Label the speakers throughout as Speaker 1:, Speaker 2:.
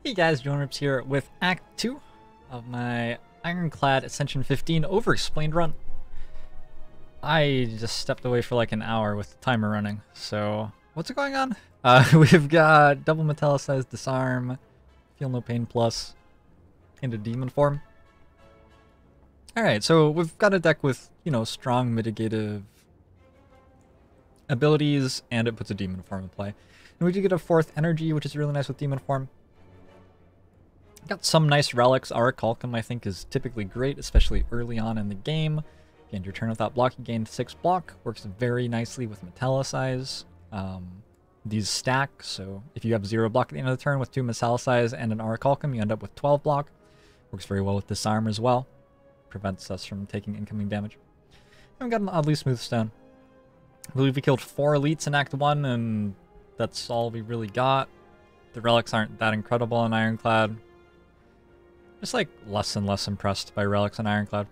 Speaker 1: Hey guys, JohnRips here with Act 2 of my Ironclad Ascension 15 Overexplained run. I just stepped away for like an hour with the timer running, so what's going on? We've got double metallicized disarm, feel no pain plus, into demon form. Alright, so we've got a deck with, you know, strong mitigative abilities, and it puts a demon form in play. And we do get a fourth energy, which is really nice with demon form. Got some nice relics. Ironclad I think is typically great, especially early on in the game. If you end your turn without block, you gain 6 block. Works very nicely with metallicize. These stack, so if you have 0 block at the end of the turn with 2 metallicize and an Ironclad, you end up with 12 block. Works very well with disarm as well. Prevents us from taking incoming damage. And we got an oddly smooth stone. I believe we killed 4 elites in Act 1, and that's all we really got. The relics aren't that incredible in Ironclad. Just like less and less impressed by relics in Ironclad.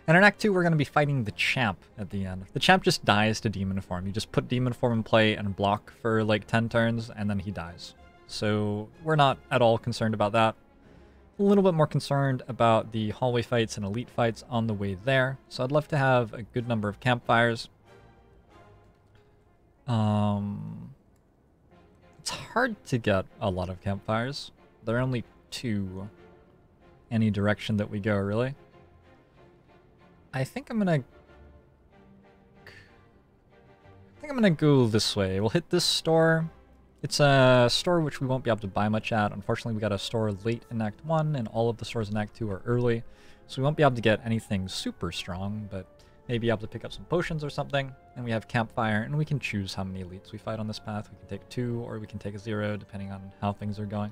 Speaker 1: And in Act 2, we're going to be fighting the champ at the end. The champ just dies to demon form. You just put demon form in play and block for like 10 turns, and then he dies. So we're not at all concerned about that. A little bit more concerned about the hallway fights and elite fights on the way there. So I'd love to have a good number of campfires. It's hard to get a lot of campfires. There are only 2 any direction that we go, really. I think I'm gonna go this way. We'll hit this store. It's a store which we won't be able to buy much at. Unfortunately, we got a store late in Act 1, and all of the stores in Act 2 are early. So we won't be able to get anything super strong, but maybe able to pick up some potions or something. And we have campfire, and we can choose how many elites we fight on this path. We can take 2, or we can take a 0, depending on how things are going.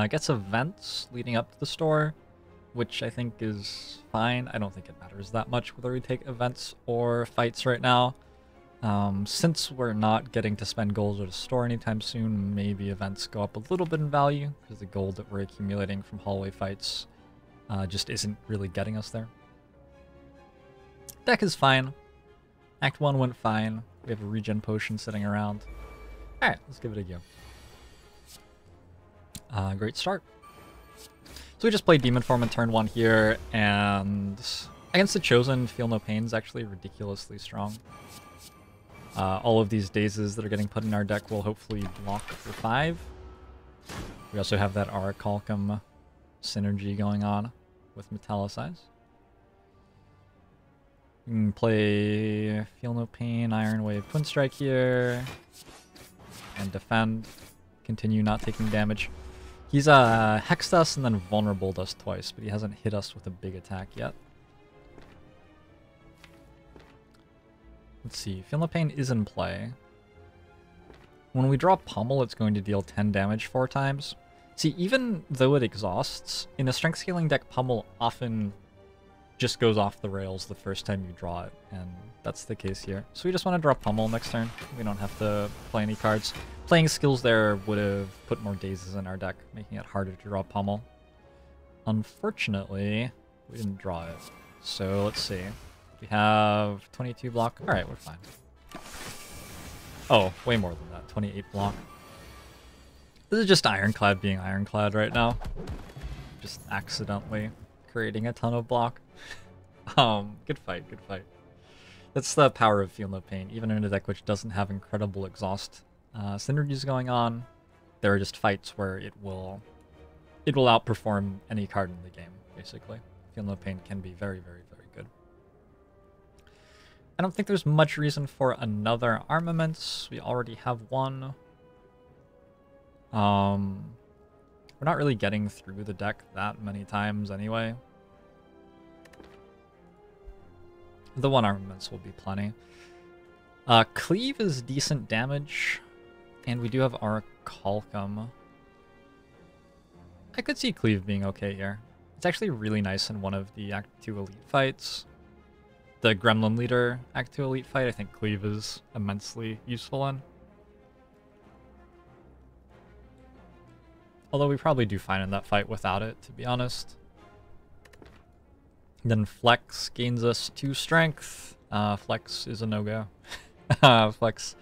Speaker 1: Gets events leading up to the store, which I think is fine. I don't think it matters that much whether we take events or fights right now. Since we're not getting to spend gold at a store anytime soon, maybe events go up a little bit in value, because the gold that we're accumulating from hallway fights just isn't really getting us there. Deck is fine. Act 1 went fine. We have a regen potion sitting around. Alright, let's give it a go. Great start. So we just played demon form in turn 1 here, and against the Chosen, Feel No Pain is actually ridiculously strong. All of these dazes that are getting put in our deck will hopefully block for 5. We also have that Ironclad synergy going on with metallicize. We can play Feel No Pain, Iron Wave, Twin Strike here, and defend. Continue not taking damage. He's hexed us and then vulnerabled us twice, but he hasn't hit us with a big attack yet. Let's see, Feel No Pain is in play. When we draw Pummel, it's going to deal 10 damage 4 times. See, even though it exhausts, in a strength scaling deck, Pummel often just goes off the rails the first time you draw it, and that's the case here. So we just want to draw Pummel next turn. We don't have to play any cards. Playing skills there would have put more dazes in our deck, making it harder to draw Pummel. Unfortunately, we didn't draw it. So let's see. We have 22 block. Alright, we're fine. Oh, way more than that. 28 block. This is just Ironclad being Ironclad right now. Just accidentally creating a ton of block. Good fight, good fight. That's the power of Feel No Pain. Even in a deck which doesn't have incredible exhaust synergies going on, there are just fights where it will outperform any card in the game, basically. Feel No Pain can be very, very, very good. I don't think there's much reason for another armaments. We already have one. We're not really getting through the deck that many times anyway. The one armaments will be plenty. Cleave is decent damage, and we do have Ironclad. I could see Cleave being okay here. It's actually really nice in one of the Act 2 elite fights. The Gremlin Leader Act 2 elite fight, I think Cleave is immensely useful in. Although we probably do fine in that fight without it, to be honest. Then Flex gains us 2 strength. Flex is a no-go. Flex.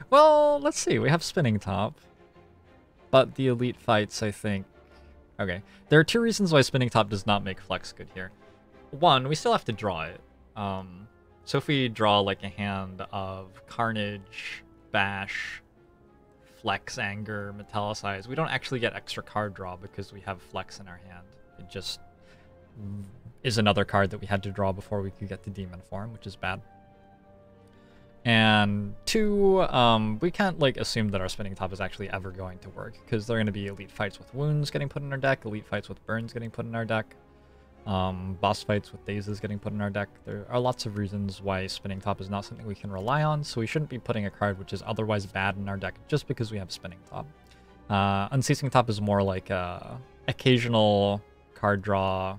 Speaker 1: Well, let's see. We have Spinning Top. But the elite fights, I think... Okay, there are two reasons why Spinning Top does not make Flex good here. One, we still have to draw it. So if we draw like a hand of Carnage, Bash, Flex, Anger, Metallicize, we don't actually get extra card draw because we have Flex in our hand. It just is another card that we had to draw before we could get to Demon Form, which is bad. And two, we can't like assume that our Spinning Top is actually ever going to work, because there are going to be elite fights with wounds getting put in our deck, elite fights with burns getting put in our deck, boss fights with dazes getting put in our deck. There are lots of reasons why Spinning Top is not something we can rely on, so we shouldn't be putting a card which is otherwise bad in our deck just because we have Spinning Top. Unceasing Top is more like a occasional card draw,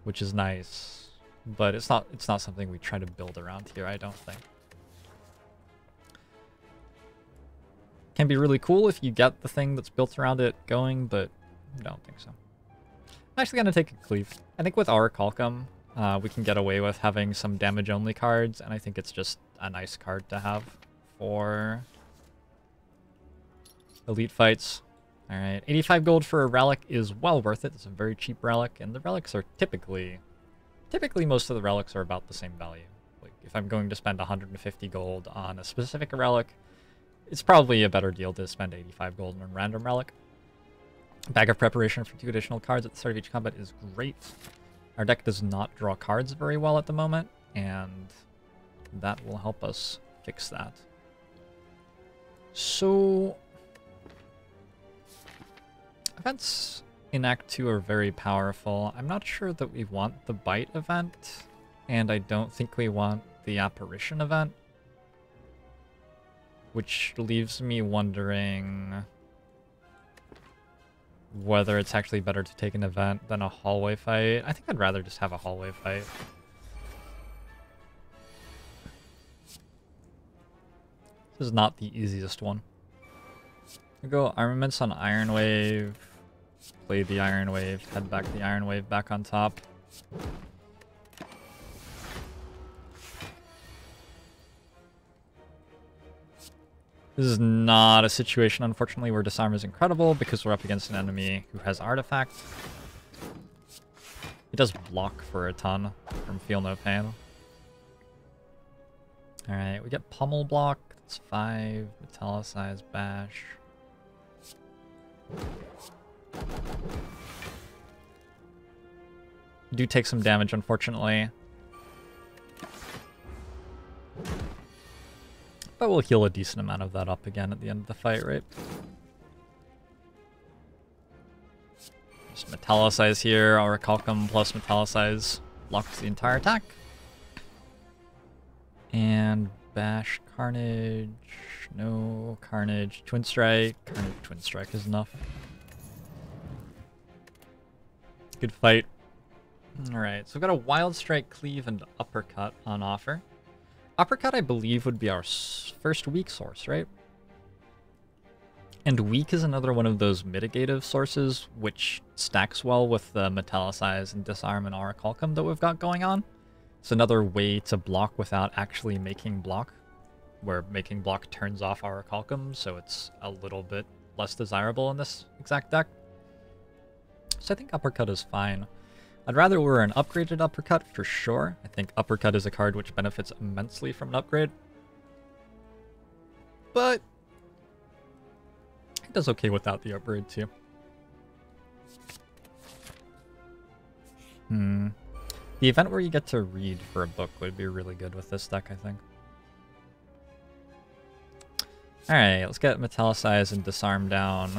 Speaker 1: which is nice, but it's not something we try to build around here, I don't think. Can be really cool if you get the thing that's built around it going, but I don't think so. I'm actually going to take a Cleave. I think with Orichalcum, we can get away with having some damage-only cards, and I think it's just a nice card to have for elite fights. Alright, 85 gold for a relic is well worth it. It's a very cheap relic, and the relics are typically most of the relics are about the same value. Like, if I'm going to spend 150 gold on a specific relic, it's probably a better deal to spend 85 gold on a random relic. Bag of Preparation for 2 additional cards at the start of each combat is great. Our deck does not draw cards very well at the moment, and that will help us fix that. So, events in Act 2 are very powerful. I'm not sure that we want the Bite event, and I don't think we want the Apparition event, which leaves me wondering whether it's actually better to take an event than a hallway fight. I think I'd rather just have a hallway fight. This is not the easiest one. We go Armaments on Iron Wave, play the Iron Wave, head back the Iron Wave back on top. This is not a situation, unfortunately, where Disarm is incredible because we're up against an enemy who has Artifact. It does block for a ton from Feel No Pain. Alright, we get Pummel Block. That's 5. Metallicize, Bash. We do take some damage, unfortunately. But we'll heal a decent amount of that up again at the end of the fight, right? Just Metallicize here, Orichalcum plus Metallicize blocks the entire attack. And Bash, Carnage, no Carnage, Twin Strike. Carnage, Twin Strike is enough. Good fight. Alright, so we've got a Wild Strike, Cleave, and Uppercut on offer. Uppercut, I believe, would be our first weak source, right? And weak is another one of those mitigative sources, which stacks well with the Metallicize and Disarm and Orichalcum that we've got going on. It's another way to block without actually making block, where making block turns off Orichalcum, so it's a little bit less desirable in this exact deck. So I think Uppercut is fine. I'd rather we were an upgraded Uppercut for sure. I think Uppercut is a card which benefits immensely from an upgrade. But it does okay without the upgrade too. The event where you get to read for a book would be really good with this deck, I think. Alright, let's get Metallicize and Disarm down.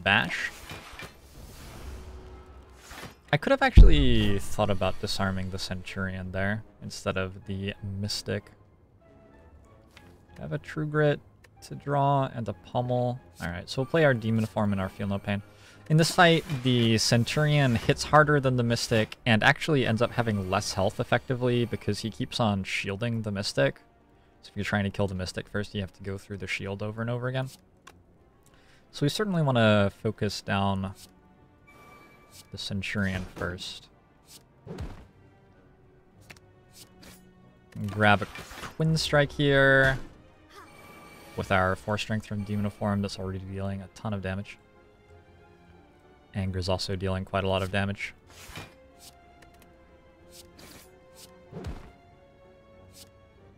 Speaker 1: Bash. I could have actually thought about disarming the Centurion there instead of the Mystic. I have a True Grit to draw and a Pummel. Alright, so we'll play our Demon Form and our Feel No Pain. In this fight, the Centurion hits harder than the Mystic and actually ends up having less health effectively because he keeps on shielding the Mystic. So if you're trying to kill the Mystic first, you have to go through the shield over and over again. So we certainly want to focus down the Centurion first. Grab a Twin Strike here. with our 4 strength from Demon Form that's already dealing a ton of damage. Anger's also dealing quite a lot of damage.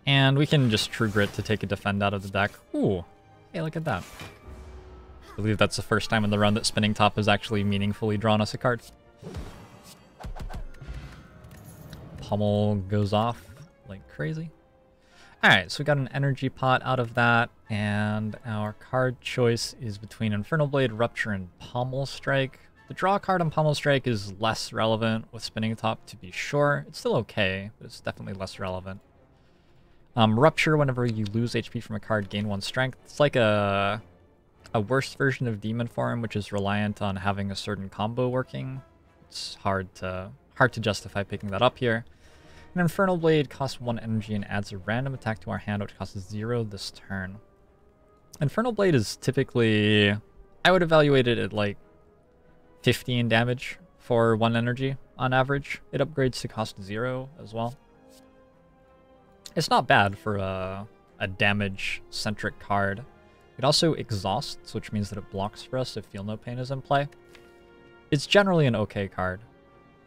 Speaker 1: And we can just True Grit to take a defend out of the deck. Ooh, hey, look at that. I believe that's the first time in the run that Spinning Top has actually meaningfully drawn us a card. Pummel goes off like crazy. Alright, so we got an energy pot out of that, and our card choice is between Infernal Blade, Rupture, and Pummel Strike. The draw card on Pummel Strike is less relevant with Spinning Top, to be sure. It's still okay, but it's definitely less relevant. Rupture, whenever you lose HP from a card, gain 1 strength. It's like a worse version of Demon Form, which is reliant on having a certain combo working. It's hard to justify picking that up here. An Infernal Blade costs 1 energy and adds a random attack to our hand, which costs 0 this turn. Infernal Blade is typically... I would evaluate it at like 15 damage for 1 energy on average. It upgrades to cost 0 as well. It's not bad for a damage-centric card. It also exhausts, which means that it blocks for us if Feel No Pain is in play. It's generally an okay card.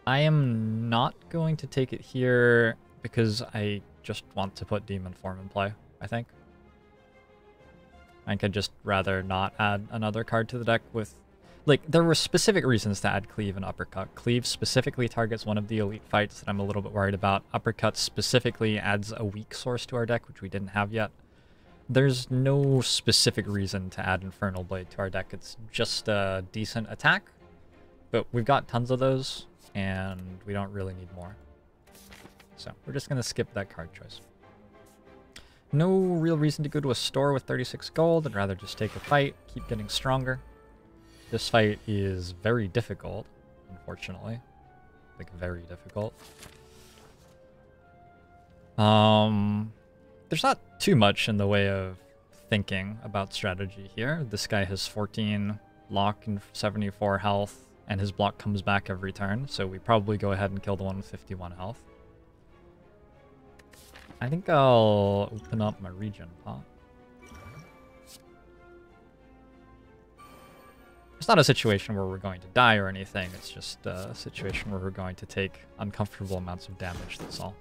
Speaker 1: I am not going to take it here because I just want to put Demon Form in play, I think. I could just rather not add another card to the deck with... Like, there were specific reasons to add Cleave and Uppercut. Cleave specifically targets one of the elite fights that I'm a little bit worried about. Uppercut specifically adds a weak source to our deck, which we didn't have yet. There's no specific reason to add Infernal Blade to our deck. It's just a decent attack, but we've got tons of those, and we don't really need more. So we're just going to skip that card choice. No real reason to go to a store with 36 gold. I'd rather just take a fight, keep getting stronger. This fight is very difficult, unfortunately. Like, very difficult. There's not too much in the way of thinking about strategy here. This guy has 14 block and 74 health, and his block comes back every turn, so we probably go ahead and kill the one with 51 health. I think I'll open up my regen pot. It's not a situation where we're going to die or anything, it's just a situation where we're going to take uncomfortable amounts of damage, that's all.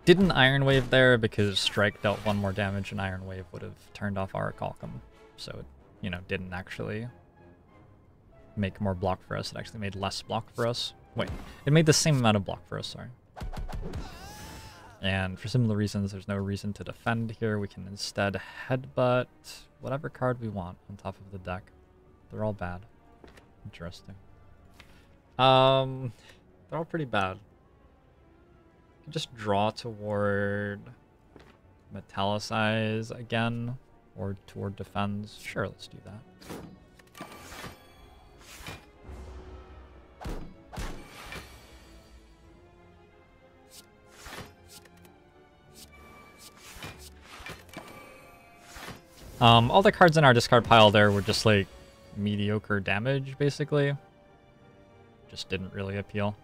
Speaker 1: Didn't Iron Wave there because Strike dealt 1 more damage and Iron Wave would have turned off our Calcum. So it, you know, didn't actually make more block for us, it actually made less block for us. Wait, it made the same amount of block for us, sorry. And for similar reasons, there's no reason to defend here. We can instead headbutt whatever card we want on top of the deck. They're all bad. Interesting. They're all pretty bad. You can just draw toward Metallicize again, or toward Defends. Sure, let's do that. All the cards in our discard pile there were just like mediocre damage, basically. Just didn't really appeal.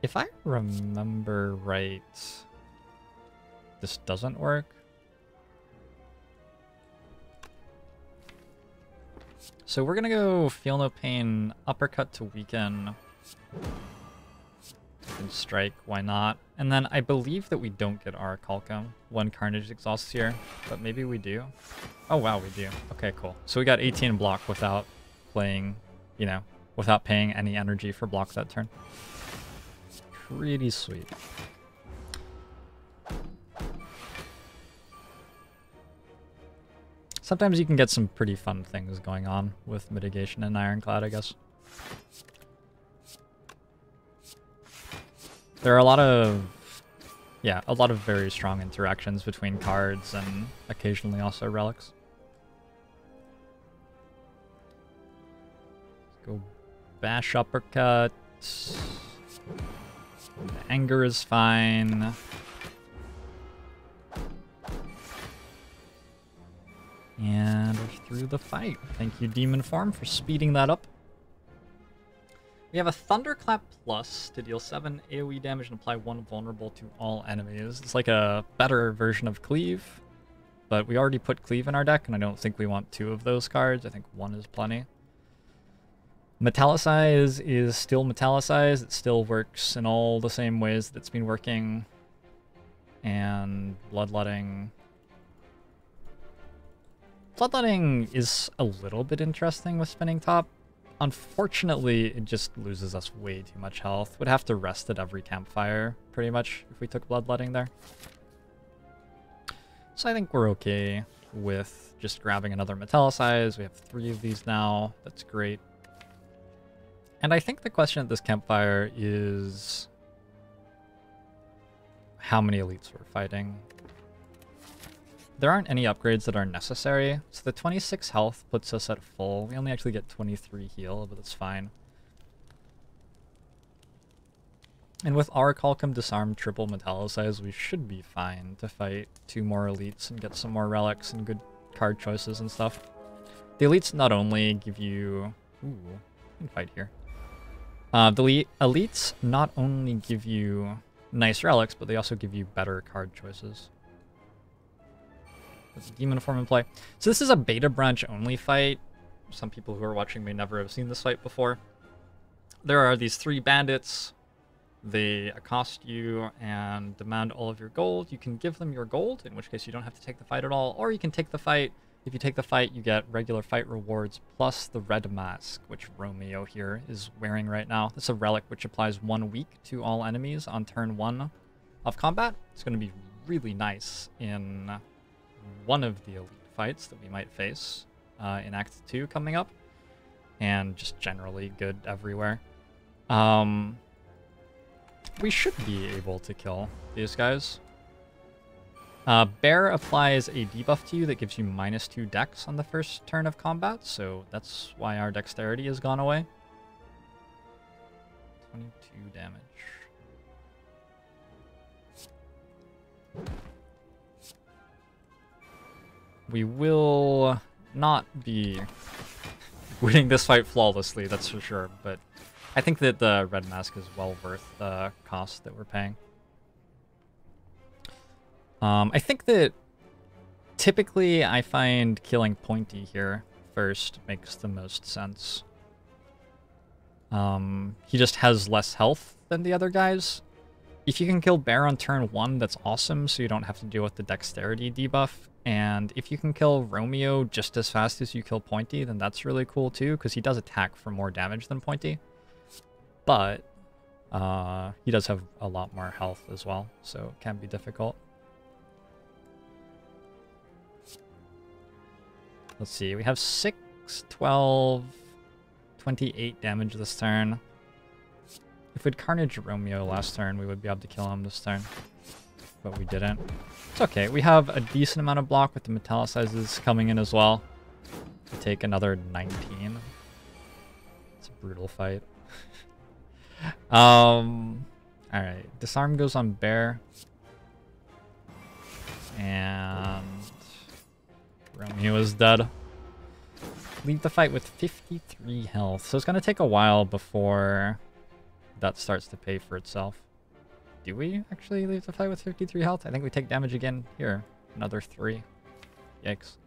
Speaker 1: If I remember right, this doesn't work. So we're gonna go Feel No Pain, Uppercut to weaken, and Strike, why not? And then I believe that we don't get our Calcum when Carnage exhausts here, but maybe we do. Oh wow, we do. Okay, cool. So we got 18 block without playing, you know, without paying any energy for block that turn. Pretty sweet. Sometimes you can get some pretty fun things going on with mitigation and Ironclad, I guess. There are a lot of very strong interactions between cards and occasionally also relics. Let's go bash uppercut. Anger is fine. And we're through the fight. Thank you, Demon Form, for speeding that up. We have a Thunderclap Plus to deal 7 AoE damage and apply 1 vulnerable to all enemies. It's like a better version of Cleave, but we already put Cleave in our deck, and I don't think we want 2 of those cards. I think 1 is plenty. Metallicize is still Metallicize. It still works in all the same ways that it's been working. And Bloodletting... Bloodletting is a little bit interesting with Spinning Top. Unfortunately, it just loses us way too much health. Would have to rest at every campfire, pretty much, if we took Bloodletting there. So I think we're okay with just grabbing another Metallicize. We have 3 of these now. That's great. And I think the question at this campfire is how many elites we're fighting. There aren't any upgrades that are necessary, so the 26 health puts us at full. We only actually get 23 heal, but that's fine. And with Orichalcum, Disarm, Triple Metallicize, we should be fine to fight 2 more elites and get some more relics and good card choices and stuff. The elites not only give you... Ooh, we can fight here. The elites not only give you nice relics, but they also give you better card choices. There's a demon form in play. So this is a beta branch only fight. Some people who are watching may never have seen this fight before. There are these 3 bandits. They accost you and demand all of your gold. You can give them your gold, in which case you don't have to take the fight at all, or you can take the fight. If you take the fight, you get regular fight rewards plus the red mask, which Romeo here is wearing right now. It's a relic which applies 1 week to all enemies on turn 1 of combat. It's going to be really nice in one of the elite fights that we might face in Act 2 coming up, and just generally good everywhere. We should be able to kill these guys. Bear applies a debuff to you that gives you -2 dex on the first turn of combat, so that's why our dexterity has gone away. 22 damage. We will not be winning this fight flawlessly, that's for sure, but I think that the red mask is well worth the cost that we're paying. I think that typically I find killing Pointy here first makes the most sense. He just has less health than the other guys. If you can kill Bear on turn 1, that's awesome, so you don't have to deal with the dexterity debuff. And if you can kill Romeo just as fast as you kill Pointy, then that's really cool too, because he does attack for more damage than Pointy. But he does have a lot more health as well, so it can be difficult. Let's see, we have 6, 12, 28 damage this turn. If we'd Carnage Romeo last turn, we would be able to kill him this turn. But we didn't. It's okay, we have a decent amount of block with the Metallicizes coming in as well. We take another 19. It's a brutal fight. Alright, Disarm goes on Bear. And Romeo is dead. Leave the fight with 53 health. So it's going to take a while before that starts to pay for itself. Do we actually leave the fight with 53 health? I think we take damage again here. Another 3. Yikes.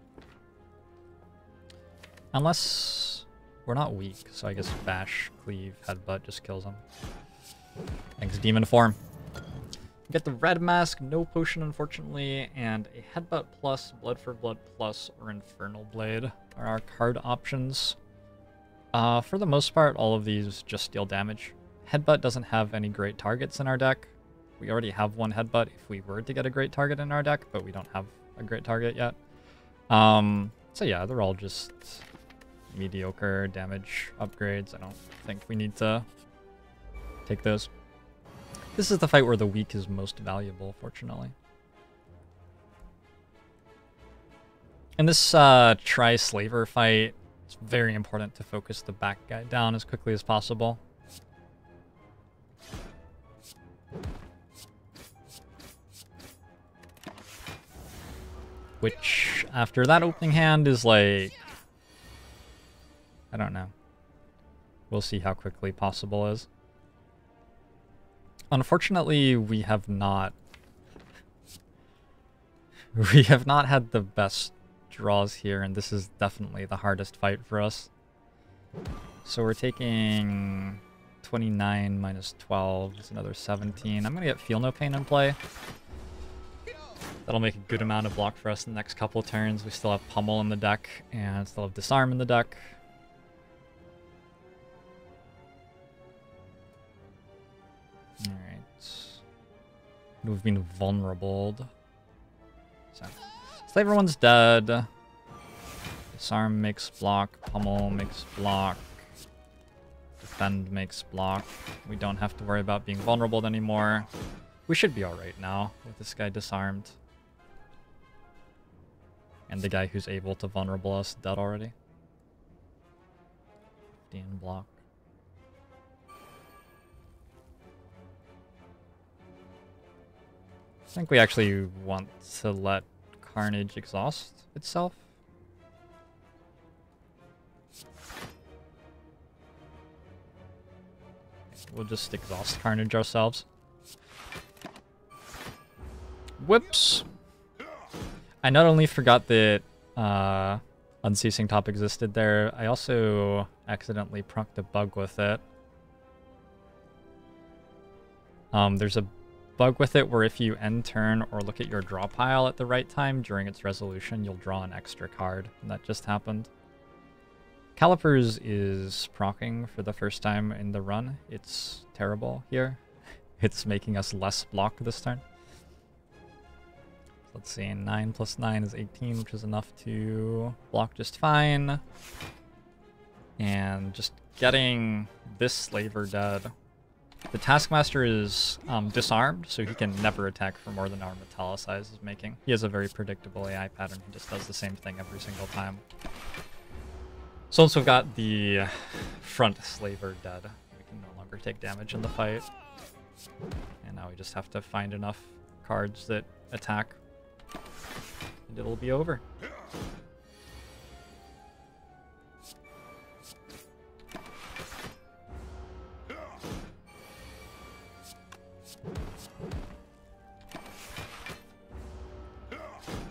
Speaker 1: Unless we're not weak, so I guess Bash, Cleave, Headbutt just kills him. Thanks, Demon Form. Get the red mask, no potion unfortunately, and a Headbutt plus, Blood for Blood plus, or Infernal Blade are our card options. For the most part, all of these just deal damage. Headbutt doesn't have any great targets in our deck. We already have 1 Headbutt if we were to get a great target in our deck, but we don't have a great target yet. So yeah, they're all just mediocre damage upgrades. I don't think we need to take those. This is the fight where the weak is most valuable, fortunately. In this Tri-Slaver fight, it's very important to focus the back guy down as quickly as possible. Which, after that opening hand, is like... I don't know. We'll see how quickly possible is. Unfortunately, we have not had the best draws here, and this is definitely the hardest fight for us. So we're taking 29 minus 12 is another 17. I'm gonna get Feel No Pain in play. That'll make a good amount of block for us in the next couple of turns. We still have Pummel in the deck, and still have Disarm in the deck. Alright. We've been vulnerable. So Slaver one's dead. Disarm makes block. Pummel makes block. Defend makes block. We don't have to worry about being vulnerable anymore. We should be alright now with this guy disarmed. And the guy who's able to vulnerable us dead already. 15 block. I think we actually want to let Carnage exhaust itself. We'll just exhaust Carnage ourselves. Whoops! I not only forgot that Unceasing Top existed there, I also accidentally procced a bug with it. There's a bug with it where if you end turn or look at your draw pile at the right time during its resolution, you'll draw an extra card, and that just happened. Calipers is proccing for the first time in the run. It's terrible here. It's making us less block this turn. Let's see, 9 plus 9 is 18, which is enough to block just fine. And just getting this Slaver dead. The Taskmaster is disarmed, so he can never attack for more than our Metallicize is making. He has a very predictable AI pattern. He just does the same thing every single time. So once we've got the front Slaver dead, we can no longer take damage in the fight. And now we just have to find enough cards that attack. And it'll be over.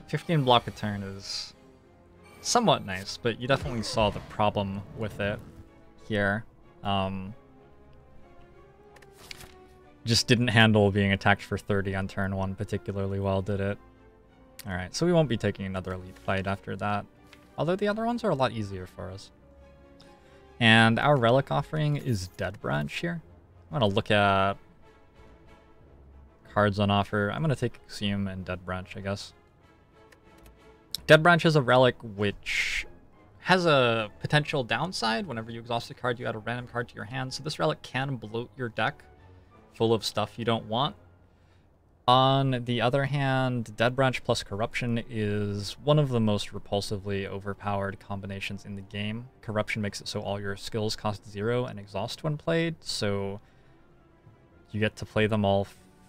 Speaker 1: $15 block a turn is somewhat nice, but you definitely saw the problem with it here. Just didn't handle being attacked for 30 on turn 1 particularly well, did it? Alright, so we won't be taking another elite fight after that. Although the other ones are a lot easier for us. And our relic offering is Dead Branch here. I'm going to look at cards on offer. I'm going to take Axiom and Dead Branch, I guess. Dead Branch is a relic which has a potential downside. Whenever you exhaust a card, you add a random card to your hand. So this relic can bloat your deck full of stuff you don't want. On the other hand, Dead Branch plus Corruption is one of the most repulsively overpowered combinations in the game. Corruption makes it so all your skills cost 0 and exhaust when played, so you get to play them all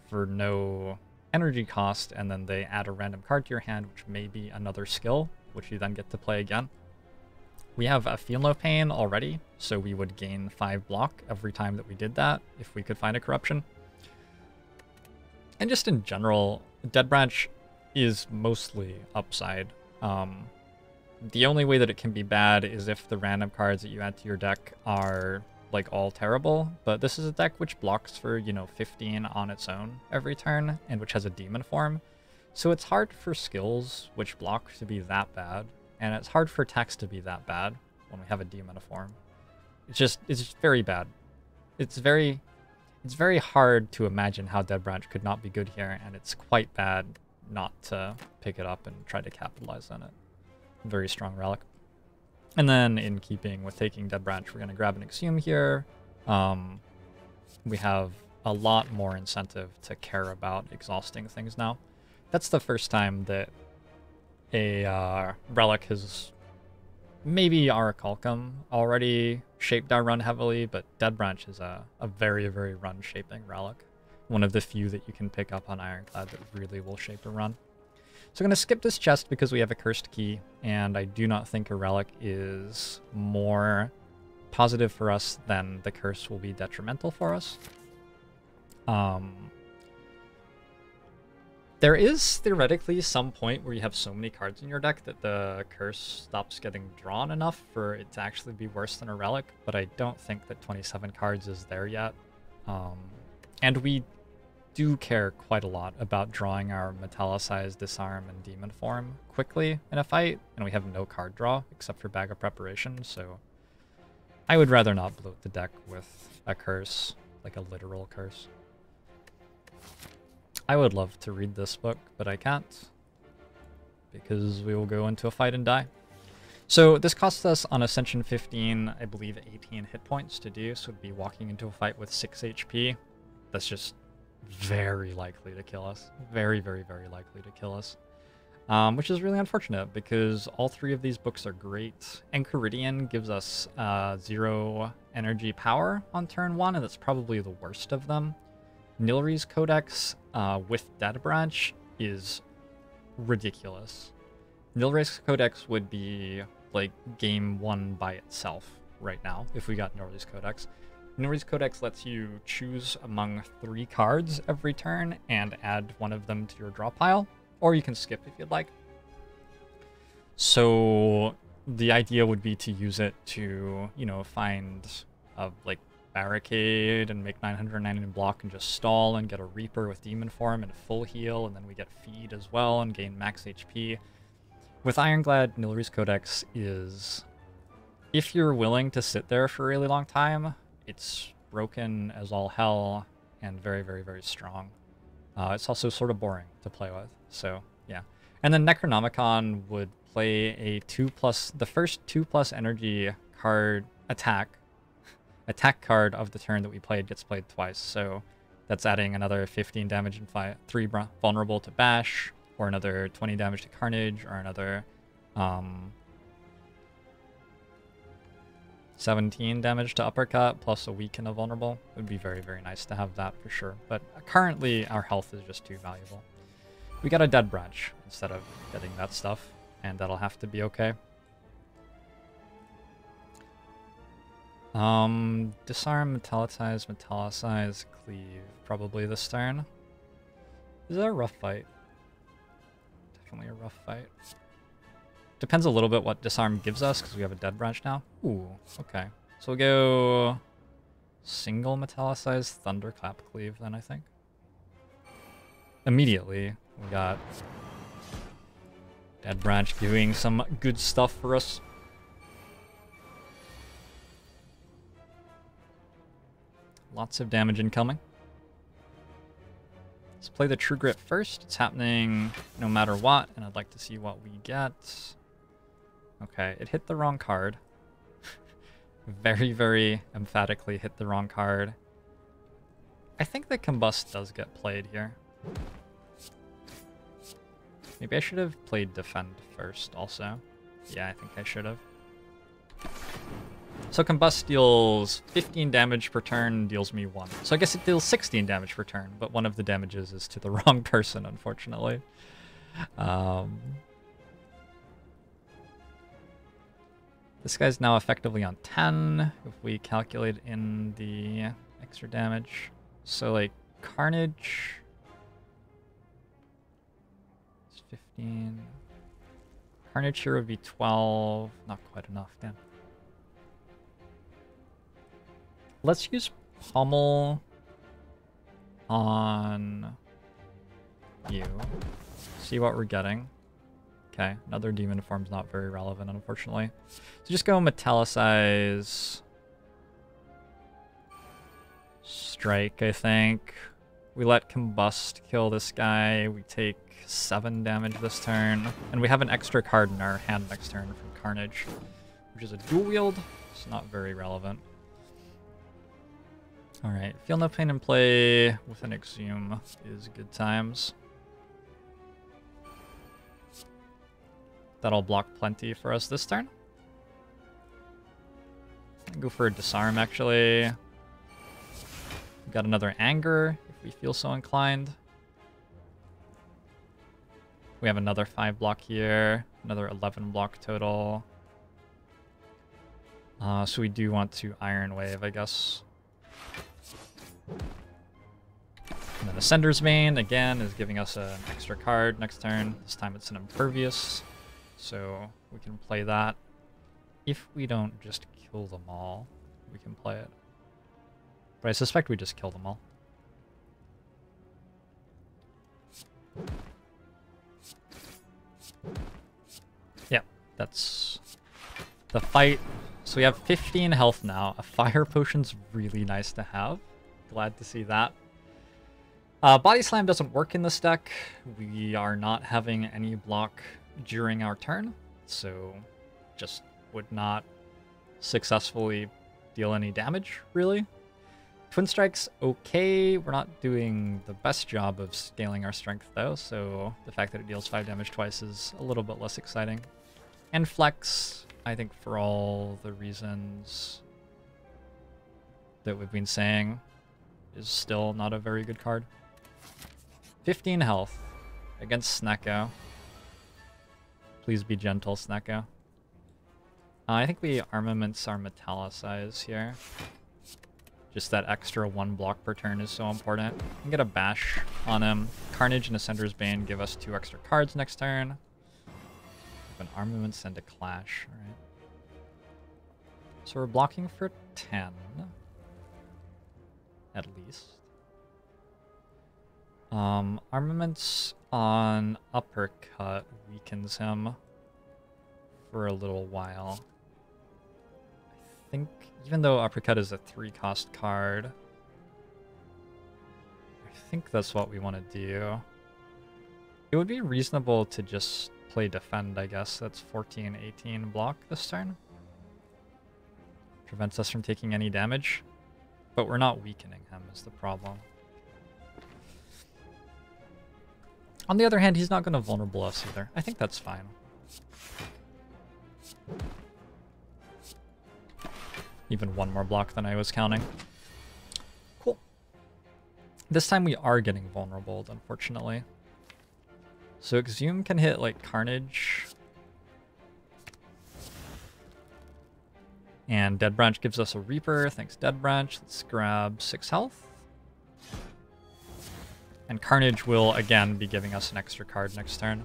Speaker 1: for no energy cost, and then they add a random card to your hand, which may be another skill, which you then get to play again. We have a Feel No Pain already, so we would gain 5 block every time that we did that, if we could find a Corruption. And just in general, Dead Branch is mostly upside. The only way that it can be bad is if the random cards that you add to your deck are like all terrible, but this is a deck which blocks for, you know, 15 on its own every turn, and which has a demon form. So it's hard for skills which block to be that bad, and it's hard for text to be that bad when we have a demon form. It's just very bad. It's very hard to imagine how Dead Branch could not be good here, and it's quite bad not to pick it up and try to capitalize on it. Very strong relic. And then, in keeping with taking Dead Branch, we're going to grab an Axiom here. We have a lot more incentive to care about exhausting things now. That's the first time that a relic has, maybe Orichalcum already shaped our run heavily, but Dead Branch is a very, very run-shaping relic. One of the few that you can pick up on Ironclad that really will shape a run. So I'm going to skip this chest because we have a Cursed Key, and I do not think a relic is more positive for us, then the curse will be detrimental for us. There is theoretically some point where you have so many cards in your deck that the curse stops getting drawn enough for it to actually be worse than a relic, but I don't think that 27 cards is there yet. And we do care quite a lot about drawing our Metallicized, Disarm, and Demon Form quickly in a fight, and we have no card draw except for Bag of Preparation, so I would rather not bloat the deck with a curse, like a literal curse. I would love to read this book, but I can't, because we will go into a fight and die. So this costs us on Ascension 15, I believe 18 hit points to do, so we'd be walking into a fight with 6 HP. That's just very likely to kill us. Very, very, very likely to kill us. Which is really unfortunate, because all three of these books are great. Enchiridion gives us 0 energy power on turn 1, and that's probably the worst of them. Nilri's Codex with Dead Branch is ridiculous. Nilri's Codex would be like game 1 by itself right now if we got Nilri's Codex. Nilri's Codex lets you choose among 3 cards every turn and add one of them to your draw pile, or you can skip if you'd like. So the idea would be to use it to, you know, find a like barricade and make 990 in block and just stall and get a Reaper with Demon Form and full heal, and then we get Feed as well and gain max HP. With Ironclad, Nilri's Codex is, if you're willing to sit there for a really long time, it's broken as all hell and very, very, very strong. It's also sort of boring to play with, so yeah. And then Necronomicon would play a 2+, the first 2+ energy card attack card of the turn that we played gets played twice, so that's adding another 15 damage and 3 vulnerable to Bash, or another 20 damage to Carnage, or another 17 damage to Uppercut, plus a weak and a vulnerable. It would be very, very nice to have that for sure, but currently our health is just too valuable. We got a Dead Branch instead of getting that stuff, and that'll have to be okay. Disarm, Metallicize, Cleave, probably this turn. Is that a rough fight? Definitely a rough fight. Depends a little bit what Disarm gives us, because we have a Dead Branch now. Ooh, okay. So we'll go single Metallicized Thunderclap Cleave then, I think. Immediately, we got Dead Branch doing some good stuff for us. Lots of damage incoming. Let's play the True Grit first. It's happening no matter what, and I'd like to see what we get. Okay, it hit the wrong card. Very, very emphatically hit the wrong card. I think that Combust does get played here. Maybe I should have played Defend first also. Yeah, I think I should have. So Combust deals 15 damage per turn, deals me 1. So I guess it deals 16 damage per turn, but one of the damages is to the wrong person, unfortunately. This guy's now effectively on 10, if we calculate in the extra damage. So, like, Carnage is 15. Carnage here would be 12. Not quite enough, damn. Let's use Pummel on you. See what we're getting. Okay, another Demon Form's not very relevant, unfortunately. So just go Metallicize. Strike, I think. We let Combust kill this guy. We take 7 damage this turn. And we have an extra card in our hand next turn from Carnage, which is a dual wield. It's not very relevant. Alright, Feel No Pain in play with an Exhume is good times. That'll block plenty for us this turn. Go for a Disarm, actually. We've got another Anger, if we feel so inclined. We have another 5 block here, another 11 block total. So we do want to Iron Wave, I guess. And then Ascender's Vein, again, is giving us an extra card next turn. This time it's an Impervious, so we can play that. If we don't just kill them all, we can play it. But I suspect we just kill them all. Yeah, that's the fight. So we have 15 health now. A fire potion's really nice to have. Glad to see that. Body Slam doesn't work in this deck. We are not having any block during our turn, so just would not successfully deal any damage, really. Twin Strike's okay. We're not doing the best job of scaling our strength, though, so the fact that it deals 5 damage twice is a little bit less exciting. And Flex, I think for all the reasons that we've been saying, is still not a very good card. 15 health against Snecko. Please be gentle, Snecko. I think we armaments our Metallicize here. Just that extra 1 block per turn is so important. We can get a bash on him. Carnage and Ascender's Bane give us 2 extra cards next turn. An armaments and a clash. Alright. So we're blocking for 10. At least. Armaments on Uppercut weakens him for a little while. I think, even though Uppercut is a 3-cost card, I think that's what we want to do. It would be reasonable to just play Defend, I guess. That's 14, 18 block this turn. Prevents us from taking any damage. But we're not weakening him is the problem. On the other hand, he's not going to vulnerable us either. I think that's fine. Even 1 more block than I was counting. Cool. This time we are getting vulnerable, unfortunately. So Exhume can hit, like, Carnage. And Dead Branch gives us a Reaper. Thanks, Dead Branch. Let's grab 6 health. And Carnage will, again, be giving us an extra card next turn.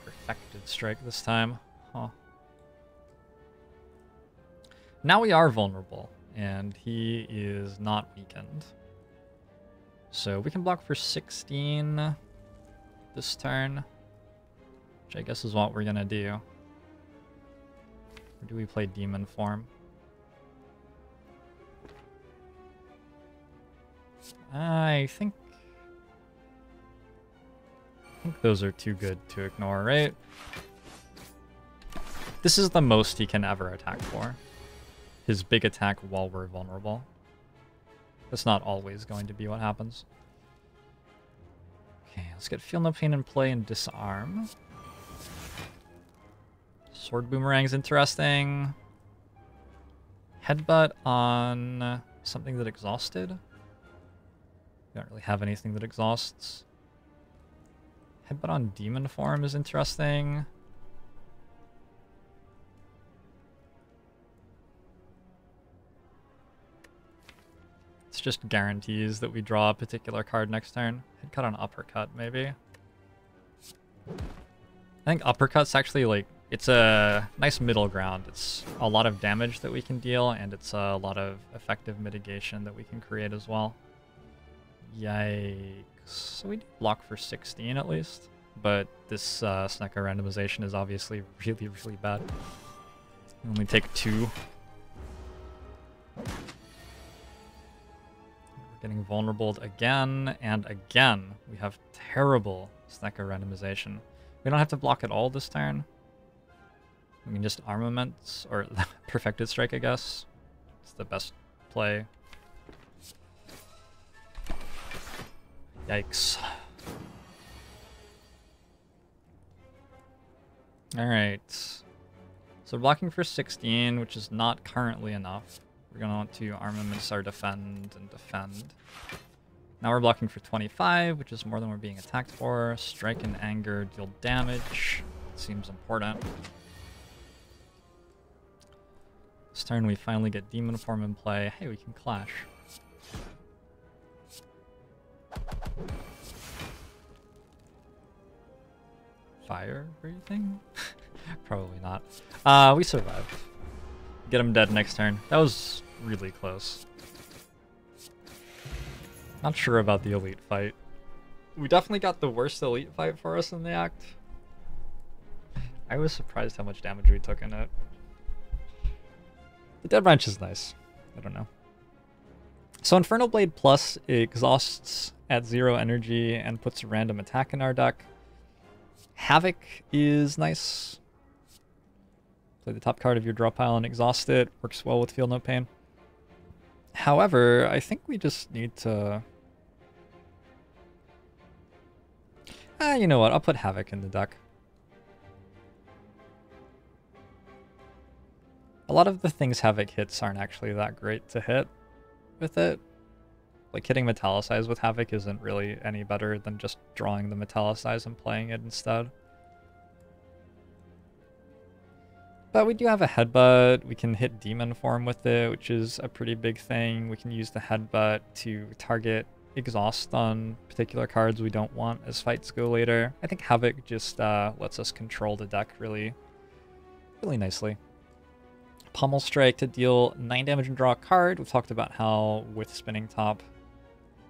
Speaker 1: Perfected Strike this time. Huh. Now we are vulnerable, and he is not weakened. So we can block for 16 this turn, which I guess is what we're going to do. Or do we play Demon Form? I think those are too good to ignore, right? This is the most he can ever attack for. His big attack while we're vulnerable. That's not always going to be what happens. Okay, let's get Feel No Pain in play and Disarm. Sword Boomerang's interesting. Headbutt on something that exhausted. We don't really have anything that exhausts. Headbutt on Demon Form is interesting. It's just guarantees that we draw a particular card next turn. Headcut on Uppercut, maybe. I think Uppercut's actually, like, it's a nice middle ground. It's a lot of damage that we can deal, and it's a lot of effective mitigation that we can create as well. Yikes. So we do block for 16 at least, but this Snecko randomization is obviously really, really bad. We only take 2. We're getting vulnerable again and again. We have terrible Snecko randomization. We don't have to block at all this turn. We can just armaments, or Perfected Strike, I guess. It's the best play. Yikes. Alright. So we're blocking for 16, which is not currently enough. We're going to want to armaments our Defend and Defend. Now we're blocking for 25, which is more than we're being attacked for. Strike and Anger deal damage. Seems important. next turn we finally get Demon Form in play. Hey, we can clash. Fire breathing? Probably not. We survived. Get him dead next turn. That was really close. Not sure about the elite fight. We definitely got the worst elite fight for us in the act. I was surprised how much damage we took in it. The Dead Branch is nice. I don't know. So Infernal Blade Plus exhausts at 0 energy and puts a random attack in our deck. Havoc is nice. Play the top card of your draw pile and exhaust it. Works well with Feel No Pain. However, I think we just need to... you know what? I'll put Havoc in the deck. A lot of the things Havoc hits aren't actually that great to hit with it. Like, hitting Metallicize with Havoc isn't really any better than just drawing the Metallicize and playing it instead. But we do have a Headbutt. We can hit Demon Form with it, which is a pretty big thing. We can use the Headbutt to target exhaust on particular cards we don't want as fights go later. I think Havoc just lets us control the deck really nicely. Pummel Strike to deal 9 damage and draw a card. We've talked about how with Spinning Top,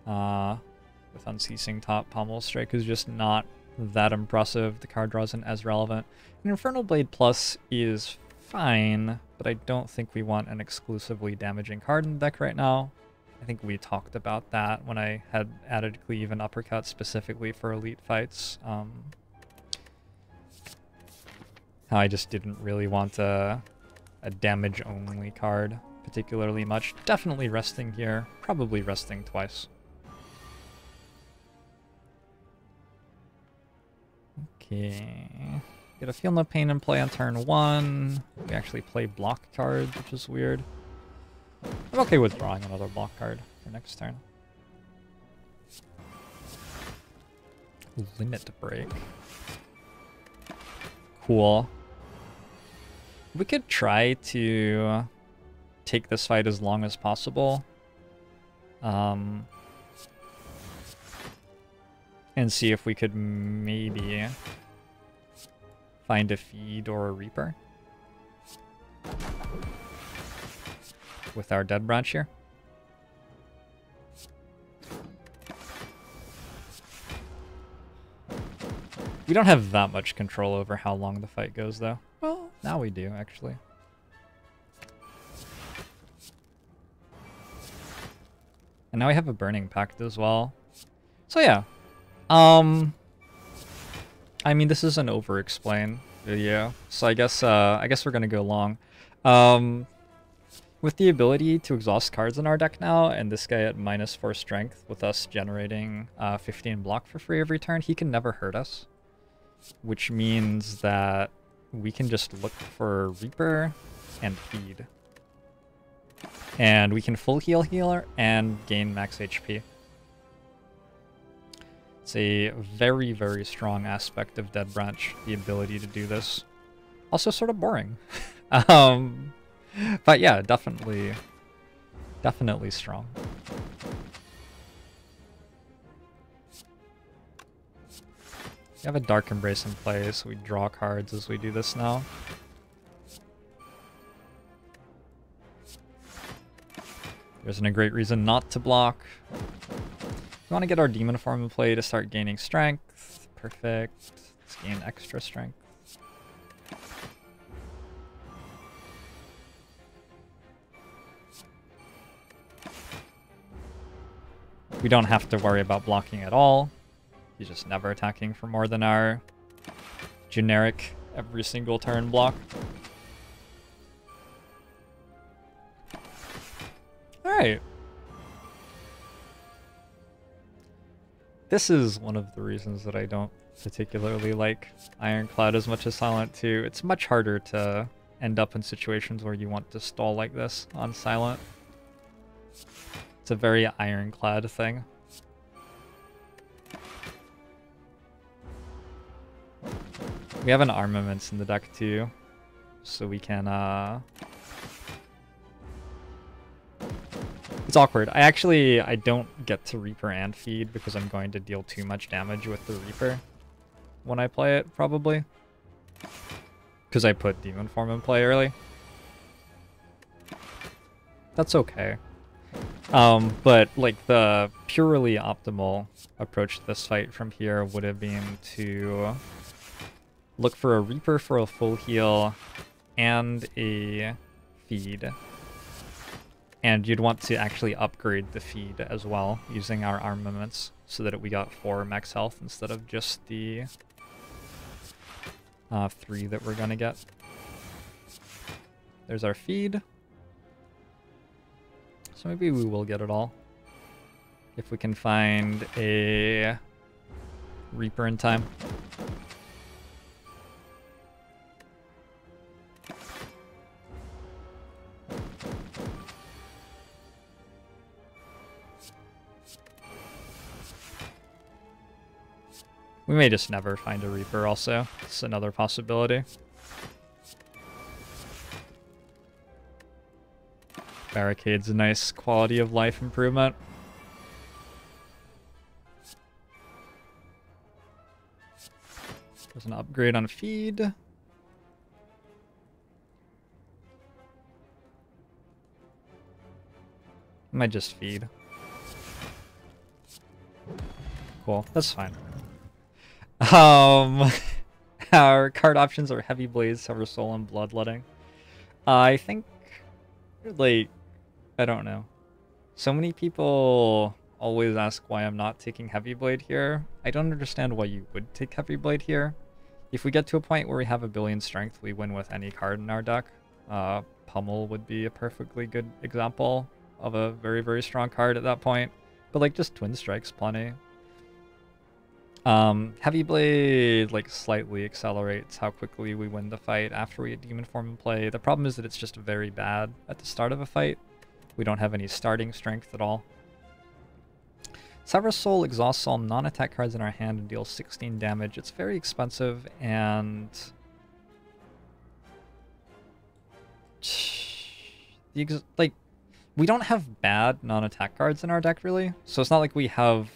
Speaker 1: with Unceasing Top, Pummel Strike is just not that impressive. The card draw isn't as relevant. And Infernal Blade Plus is fine, but I don't think we want an exclusively damaging card in the deck right now. I think we talked about that when I had added Cleave and Uppercut specifically for elite fights. How I just didn't really want a damage-only card particularly much. Definitely resting here. Probably resting twice. Okay. Get a Feel No Pain in play on turn 1. We actually play block cards, which is weird. I'm okay with drawing another block card for next turn. Limit Break. Cool. We could try to take this fight as long as possible. And see if we could maybe find a feed or a Reaper with our Dead Branch here. We don't have that much control over how long the fight goes, though. Well, now we do, actually. And now we have a Burning Pact as well. So yeah. I mean, this is an over-explain video, so I guess we're gonna go long. With the ability to exhaust cards in our deck now, and this guy at -4 strength, with us generating 15 block for free every turn, he can never hurt us. Which means that we can just look for Reaper and feed. And we can full healer and gain max HP. It's a very, very strong aspect of Dead Branch, the ability to do this. Also sort of boring. But yeah, definitely strong. We have a Dark Embrace in play, so we draw cards as we do this now. There isn't a great reason not to block. We want to get our Demon Form in play to start gaining strength. Perfect. Let's gain extra strength. We don't have to worry about blocking at all. He's just never attacking for more than our generic every single turn block. Alright. This is one of the reasons that I don't particularly like Ironclad as much as Silent 2. It's much harder to end up in situations where you want to stall like this on Silent. It's a very Ironclad thing. We have an Armaments in the deck too, so we can It's awkward. I don't get to Reaper and feed because I'm going to deal too much damage with the Reaper when I play it, probably. Because I put Demon Form in play early. That's okay. But like the purely optimal approach to this fight from here would have been to look for a Reaper for a full heal and a feed. And you'd want to actually upgrade the feed as well using our armaments so that we got 4 max health instead of just the 3 that we're gonna get. There's our feed. So maybe we will get it all. If we can find a Reaper in time. We may just never find a Reaper also. It's another possibility. Barricade's a nice quality of life improvement. There's an upgrade on feed. I might just feed. Cool, that's fine. Our card options are Heavy Blaze, Sever Soul, and Bloodletting. I think, like, I don't know. So many people always ask why I'm not taking Heavy Blade here. I don't understand why you would take Heavy Blade here. If we get to a point where we have 1 billion strength, we win with any card in our deck. Pummel would be a perfectly good example of a very, very strong card at that point. But, like, just Twin Strike's plenty. Heavy Blade, like, slightly accelerates how quickly we win the fight after we get Demon Form in play. The problem is that it's just very bad at the start of a fight. We don't have any starting strength at all. Sever Soul exhausts all non-attack cards in our hand and deals 16 damage. It's very expensive, and like, we don't have bad non-attack cards in our deck, really. So it's not like we have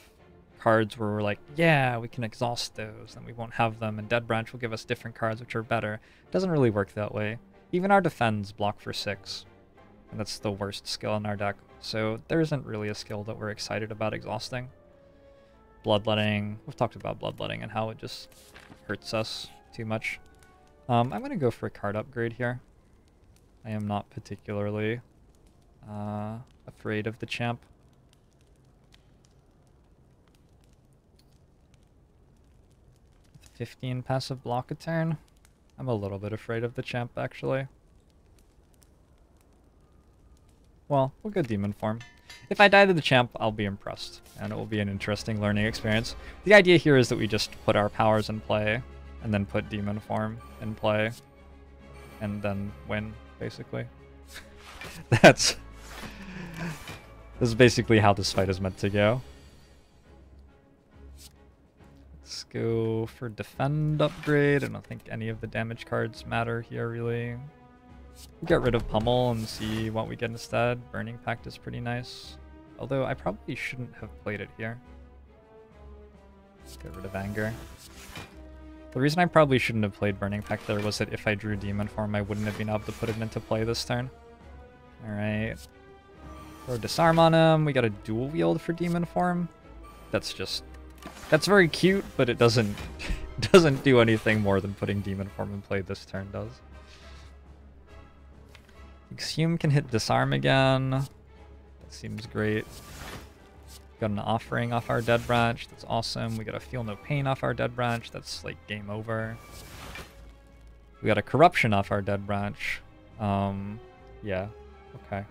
Speaker 1: cards where we're like, yeah, we can exhaust those, and we won't have them, and Dead Branch will give us different cards which are better. It doesn't really work that way. Even our defends block for 6, and that's the worst skill in our deck. So there isn't really a skill that we're excited about exhausting. Bloodletting, we've talked about Bloodletting and how it just hurts us too much. I'm going to go for a card upgrade here. I am not particularly afraid of the champ. 15 passive block a turn. I'm a little bit afraid of the champ, actually. Well, we'll go Demon Form. If I die to the champ, I'll be impressed, and it will be an interesting learning experience. The idea here is that we just put our powers in play, and then put Demon Form in play, and then win, basically. This is basically how this fight is meant to go. Let's go for Defend upgrade. I don't think any of the damage cards matter here, really. We'll get rid of Pummel and see what we get instead. Burning Pact is pretty nice. Although I probably shouldn't have played it here. Let's get rid of Anger. The reason I probably shouldn't have played Burning Pact there was that if I drew Demon Form, I wouldn't have been able to put it into play this turn. Alright. Throw Disarm on him. We got a dual wield for Demon Form. That's very cute, but it doesn't do anything more than putting Demon Form in play this turn does. Exhume can hit Disarm again. That seems great. Got an Offering off our Dead Branch. That's awesome. We got a Feel No Pain off our Dead Branch. That's like game over. We got a Corruption off our Dead Branch. Yeah. Okay.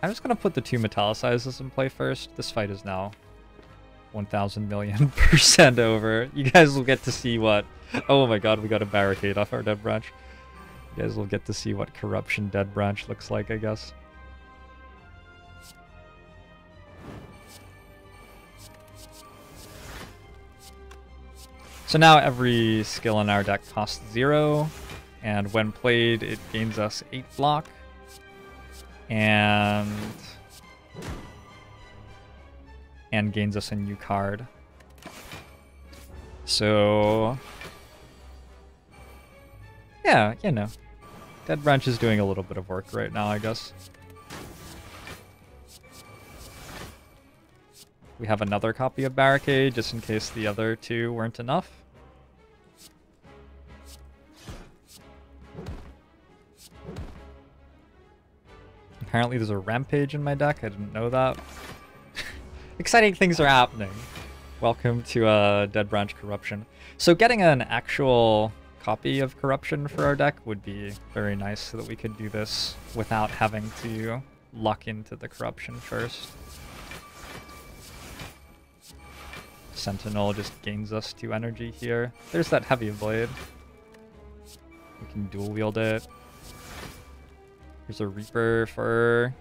Speaker 1: I'm just gonna put the 2 Metallicizes in play first. This fight is now 1,000,000,000% over. You guys will get to see what... Oh my god, we got a Barricade off our Dead Branch. You guys will get to see what Corruption Dead Branch looks like, I guess. So now every skill in our deck costs 0, and when played, it gains us 8 block. And And gains us a new card. So... yeah, you know. Dead Branch is doing a little bit of work right now, I guess. We have another copy of Barricade, just in case the other two weren't enough. Apparently there's a Rampage in my deck, I didn't know that. Exciting things are happening. Welcome to Dead Branch Corruption. So getting an actual copy of Corruption for our deck would be very nice so that we could do this without having to luck into the Corruption first. Sentinel just gains us 2 energy here. There's that Heavy Blade. We can dual wield it. There's a Reaper for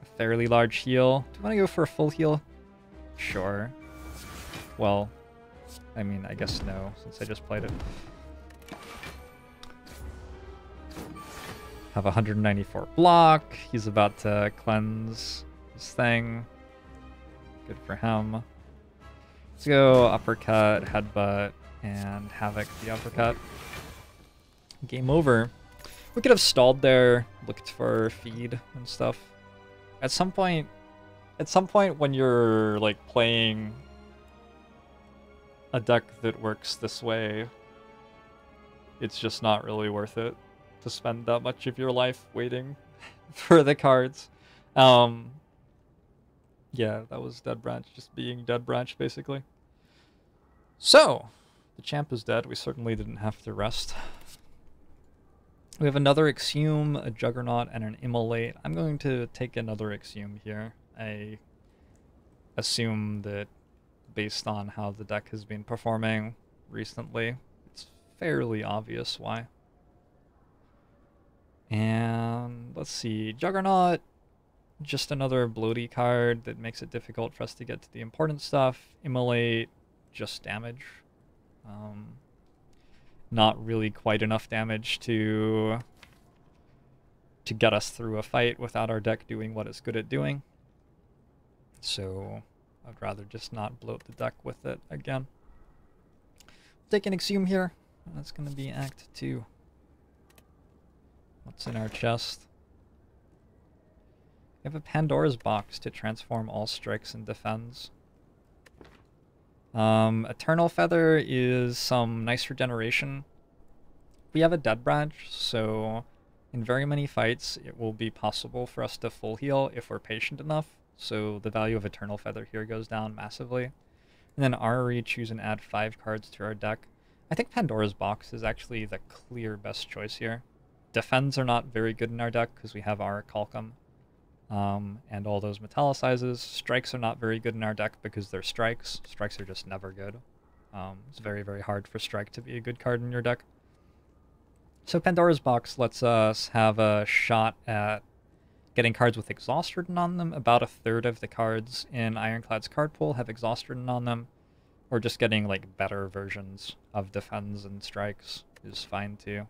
Speaker 1: a fairly large heal. Do you want to go for a full heal? Sure. Well, I mean, I guess no, since I just played it. Have 194 block. He's about to cleanse his thing. Good for him. Let's go uppercut, headbutt, and havoc the uppercut. Game over. We could have stalled there, looked for feed and stuff. At some point when you're like playing a deck that works this way, it's just not really worth it to spend that much of your life waiting for the cards. Yeah, that was Dead Branch just being Dead Branch, basically. So, the champ is dead. We certainly didn't have to rest. We have another Exhume, a Juggernaut, and an Immolate. I'm going to take another Exhume here. I assume that based on how the deck has been performing recently, it's fairly obvious why. And let's see, Juggernaut, just another bloaty card that makes it difficult for us to get to the important stuff. Immolate, just damage. Not really quite enough damage to get us through a fight without our deck doing what it's good at doing. So I'd rather just not bloat the deck with it again. Take an Exhume here. That's going to be Act 2. What's in our chest? We have a Pandora's Box to transform all strikes and defends. Eternal Feather is some nice regeneration. We have a Dead Branch, so in very many fights it will be possible for us to full heal if we're patient enough, so the value of Eternal Feather here goes down massively. And then RRE, choose and add 5 cards to our deck. I think Pandora's Box is actually the clear best choice here. Defends are not very good in our deck because we have our Calcum and all those Metallicizes. Strikes are not very good in our deck because they're strikes. Strikes are just never good. It's very, very hard for Strike to be a good card in your deck. So Pandora's Box lets us have a shot at getting cards with Exhaust written on them. About a third of the cards in Ironclad's card pool have Exhaust written on them. Or just getting like better versions of Defends and Strikes is fine too.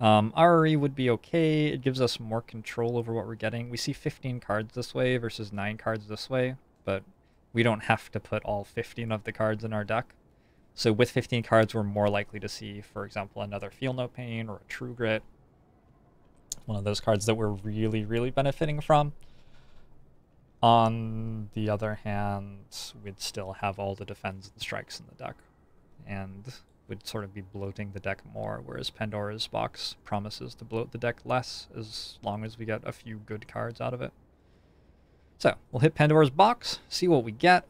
Speaker 1: RRE would be okay. It gives us more control over what we're getting. We see 15 cards this way versus 9 cards this way, but we don't have to put all 15 of the cards in our deck. So with 15 cards, we're more likely to see, for example, another Feel No Pain or a True Grit. One of those cards that we're really, really benefiting from. On the other hand, we'd still have all the Defends and Strikes in the deck. And would sort of be bloating the deck more, whereas Pandora's Box promises to bloat the deck less as long as we get a few good cards out of it. So, we'll hit Pandora's Box, see what we get.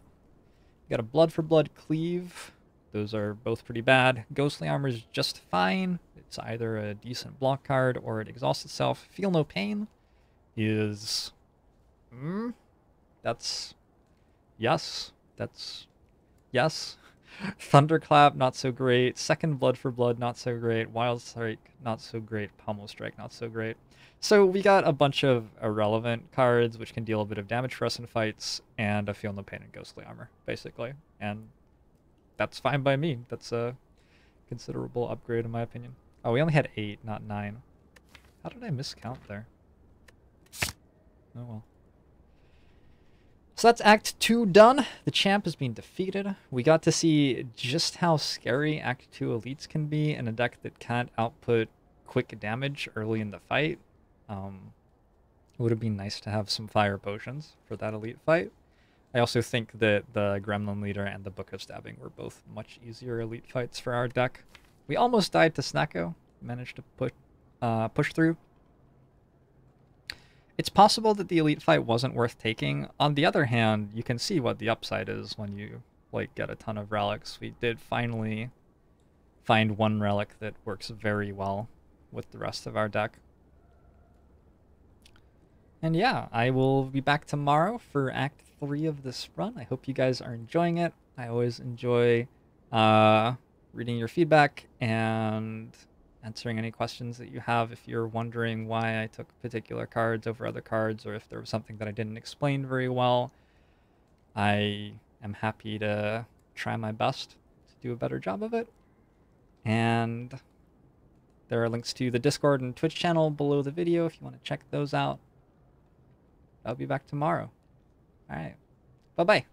Speaker 1: We got a Blood for Blood Cleave. Those are both pretty bad. Ghostly Armor is just fine. It's either a decent block card or it exhausts itself. Feel No Pain is... That's... Yes. That's... Yes. Thunderclap, not so great. Second Blood for Blood, not so great. Wild Strike, not so great. Pommel Strike, not so great. So we got a bunch of irrelevant cards which can deal a bit of damage for us in fights, and a Feel No Pain and Ghostly Armor, basically. And that's fine by me. That's a considerable upgrade in my opinion. Oh, we only had 8, not 9. How did I miscount there? Oh well. So that's Act 2 done. The champ has been defeated. We got to see just how scary Act 2 elites can be in a deck that can't output quick damage early in the fight. It would have been nice to have some fire potions for that elite fight. I also think that the Gremlin Leader and the Book of Stabbing were both much easier elite fights for our deck. We almost died to Snecko, managed to push through. It's possible that the elite fight wasn't worth taking. On the other hand, you can see what the upside is when you like get a ton of relics. We did finally find one relic that works very well with the rest of our deck. And yeah, I will be back tomorrow for Act 3 of this run. I hope you guys are enjoying it. I always enjoy reading your feedback and answering any questions that you have. If you're wondering why I took particular cards over other cards, or if there was something that I didn't explain very well, I am happy to try my best to do a better job of it. And there are links to the Discord and Twitch channel below the video if you want to check those out. I'll be back tomorrow. All right. Bye-bye.